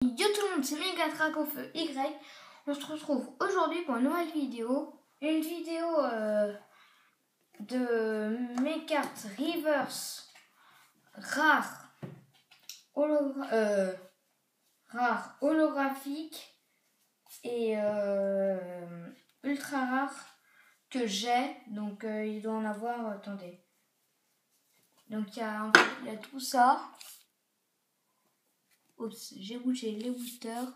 Yo tout le monde, c'est Megatrack au feu Y. On se retrouve aujourd'hui pour une nouvelle vidéo. Une vidéo de mes cartes reverse rares holographiques et ultra rares que j'ai. Donc il doit en avoir, attendez. Donc il y a tout ça. Oups, j'ai bougé les boosters.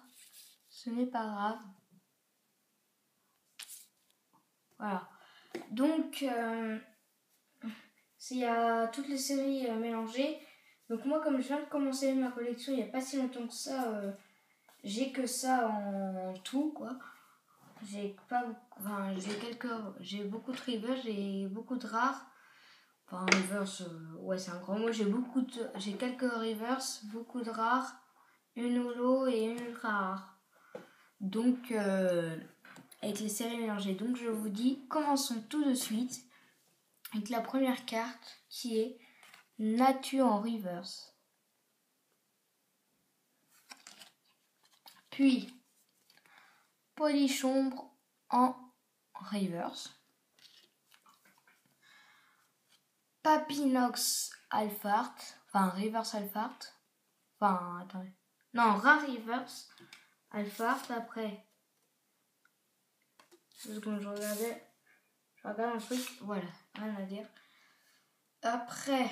Ce n'est pas grave. Voilà. Donc, il y a toutes les séries mélangées. Donc moi, comme je viens de commencer ma collection il n'y a pas si longtemps que ça, j'ai que ça en tout, quoi. J'ai beaucoup de rivers, j'ai beaucoup de rares. Enfin, reverse, ouais, c'est un grand mot. J'ai quelques rivers, beaucoup de rares, une holo et une ultra rare. Donc, avec les séries mélangées. Donc, je vous dis, commençons tout de suite avec la première carte qui est Natu en reverse. Puis, Polychombre en reverse. Papinox Alphart. Enfin, reverse Alphart. Enfin, attendez. Non, rare reverse Alphart. Après, je regarde un truc. Voilà, rien à dire. Après,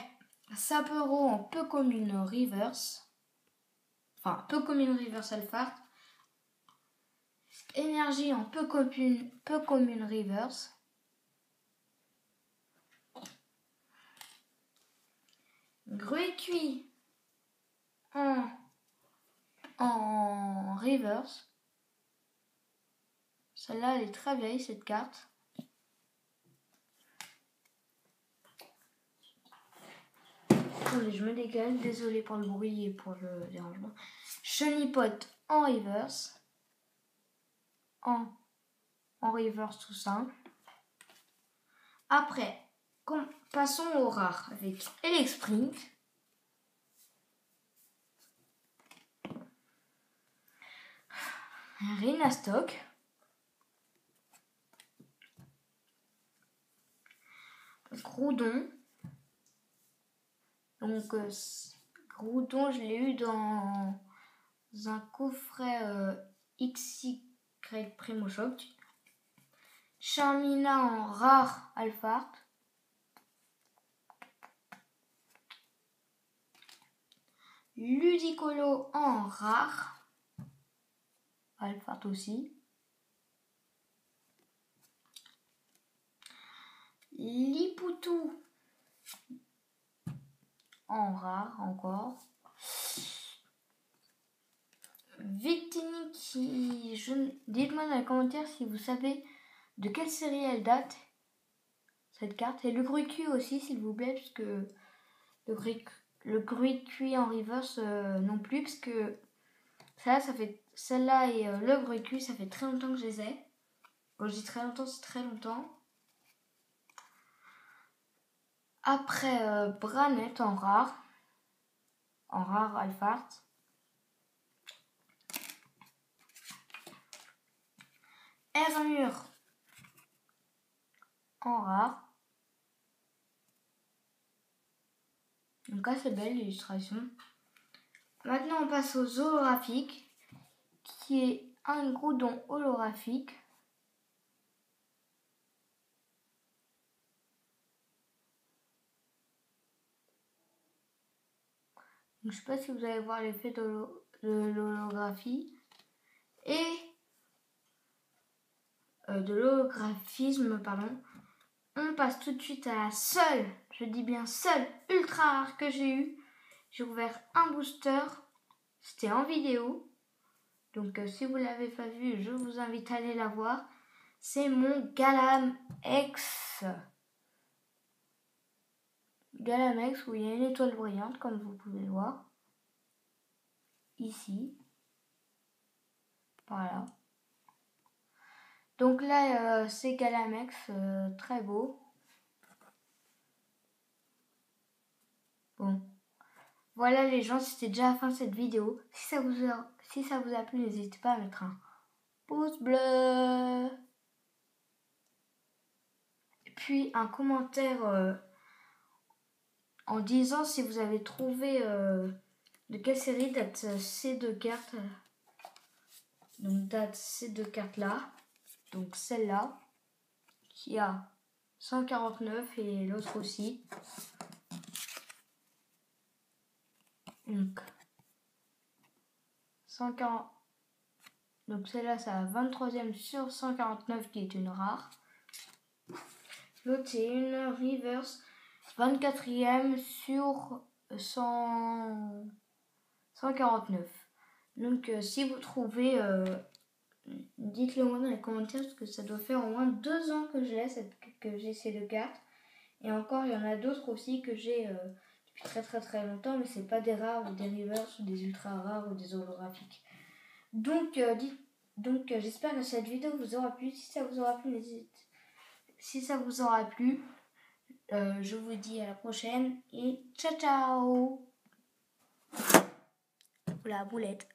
Sapero en peu commune reverse. Enfin, peu commune reverse Alphart. Énergie en peu commune reverse. Gruécuit en reverse. Celle-là, elle est très vieille, cette carte. Attendez, je me décale. Désolé pour le bruit et pour le dérangement. Chenipot en reverse. En reverse tout simple. Après, passons au rare avec Elexprint. Renastock. Groudon. Donc, Groudon, je l'ai eu dans un coffret XY Primo Shock. Charmina en rare Alphart. Ludicolo en rare Alphart aussi. Lipoutou en rare encore. Victini dites-moi dans les commentaires si vous savez de quelle série elle date, cette carte. Et le Gruécuit aussi, s'il vous plaît, parce que le Gruécuit en reverse non plus, parce que celle-là et le Gruécuit, ça fait très longtemps que je les ai. Quand je dis très longtemps, c'est très longtemps. Après, Branette en rare Alphart. Ermure en rare. Donc là, c'est belle l'illustration. Maintenant, on passe aux holographiques, qui est un Groudon holographique. Donc, je ne sais pas si vous allez voir l'effet de l'holographie et de l'holographisme, pardon. On passe tout de suite à la seule, je dis bien seule, ultra rare que j'ai eu. J'ai ouvert un booster, c'était en vidéo. Donc si vous ne l'avez pas vu, je vous invite à aller la voir. C'est mon Galamex. Galamex où il y a une étoile brillante, comme vous pouvez le voir. Ici. Voilà. Donc là, c'est Galamex, très beau. Bon. Voilà les gens, c'était déjà la fin de cette vidéo. Si Si ça vous a plu, n'hésitez pas à mettre un pouce bleu. Et puis un commentaire en disant si vous avez trouvé de quelle série date ces deux cartes. Donc date ces deux cartes là. Donc celle-là qui a 149 et l'autre aussi. Donc 140. Donc celle-là, c'est la 23e sur 149 qui est une rare. L'autre, c'est une reverse 24e sur 149. Donc si vous trouvez, dites-le moi dans les commentaires parce que ça doit faire au moins 2 ans que j'ai ces deux cartes. Et encore, il y en a d'autres aussi que j'ai depuis très très très longtemps, mais c'est pas des rares ou des reverse ou des ultra rares ou des holographiques. Donc, j'espère que cette vidéo vous aura plu. Si ça vous aura plu, je vous dis à la prochaine et ciao ciao. La boulette.